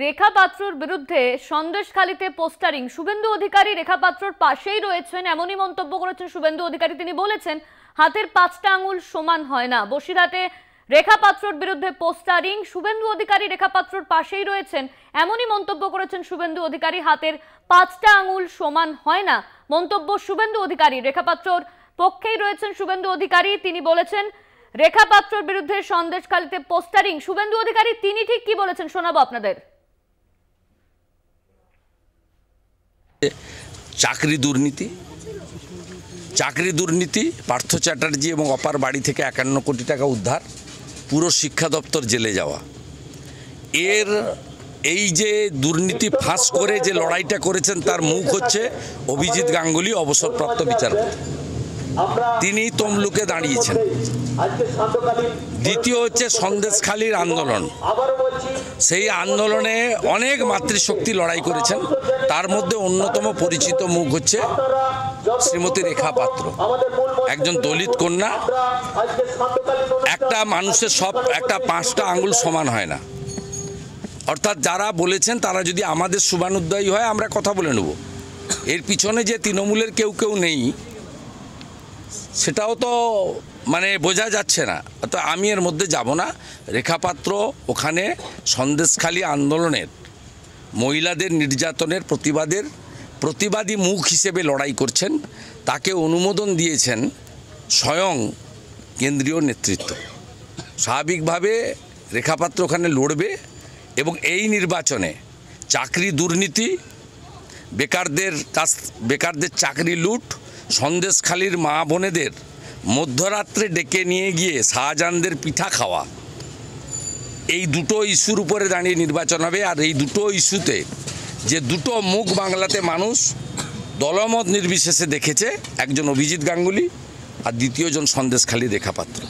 রেখা পাত্রর বিরুদ্ধে সন্দেশখালীতে পোস্টারিং, শুভেন্দু অধিকারী রেখা পাত্রর পাশেই রয়েছেন এমনই মন্তব্য করেছেন শুভেন্দু অধিকারী। তিনি বলেছেন হাতের 5টা আঙুল সমান হয় না। বসিরহাটে রেখা পাত্রর বিরুদ্ধে পোস্টারিং, শুভেন্দু অধিকারী রেখা পাত্রর পাশেই রয়েছেন এমনই মন্তব্য করেছেন শুভেন্দু অধিকারী। হাতের 5টা আঙুল সমান হয় না মন্তব্য শুভেন্দু অধিকারী। রেখা পাত্রর পক্ষেই রয়েছেন শুভেন্দু অধিকারী। তিনি বলেছেন রেখা পাত্রর বিরুদ্ধে সন্দেশখালীতে পোস্টারিং। শুভেন্দু অধিকারী তিনি ঠিক কি বলেছেন শোনাবো আপনাদের। চাকরি দুর্নীতি, পার্থ চ্যাটার্জি এবং অপার বাড়ি থেকে 51 কোটি টাকা উদ্ধার, পুরো শিক্ষা দপ্তর জেলে যাওয়া, এই যে দুর্নীতি ফাঁস করে যে লড়াইটা করেছেন তার মুখ হচ্ছে অভিজিৎ গাঙ্গুলি, অবসরপ্রাপ্ত বিচারপতি। তিনি তমলুকে দাঁড়িয়েছেন। দ্বিতীয় হচ্ছে সন্দেশখালীর আন্দোলন, সেই আন্দোলনে অনেক মাতৃশক্তি লড়াই করেছেন, তার মধ্যে অন্যতম পরিচিত মুখ হচ্ছে শ্রীমতী রেখা পাত্র, একজন দলিত কন্যা। একটা মানুষের একটা 5টা আঙুল সমান হয় না, অর্থাৎ যারা বলেছেন তারা যদি আমাদের শুভানুধ্যায়ী হয় আমরা কথা বলে নেব। এর পিছনে যে তৃণমূলের কেউ নেই সেটাও তো বোঝা যাচ্ছে না, তো আমি এর মধ্যে যাব না। রেখাপাত্র ওখানে সন্দেশখালী আন্দোলনের মহিলাদের নির্যাতনের প্রতিবাদী মুখ হিসেবে লড়াই করছেন, তাকে অনুমোদন দিয়েছেন স্বয়ং কেন্দ্রীয় নেতৃত্ব। স্বাভাবিকভাবে রেখাপাত্র ওখানে লড়বে এবং এই নির্বাচনে চাকরি দুর্নীতি, বেকারদের চাকরি লুট, সন্দেশখালীর মা বোনেদের মধ্যরাত্রে ডেকে নিয়ে গিয়ে শাহজাহানদের পিঠা খাওয়া, এই দুটো ইস্যুর উপরে দাঁড়িয়ে নির্বাচন হবে। আর এই দুটো ইস্যুতে যে দুটো মুখ বাংলাতে মানুষ দলমত নির্বিশেষে দেখেছে, একজন অভিজিৎ গাঙ্গুলি আর দ্বিতীয়জন সন্দেশখালী রেখা পাত্র।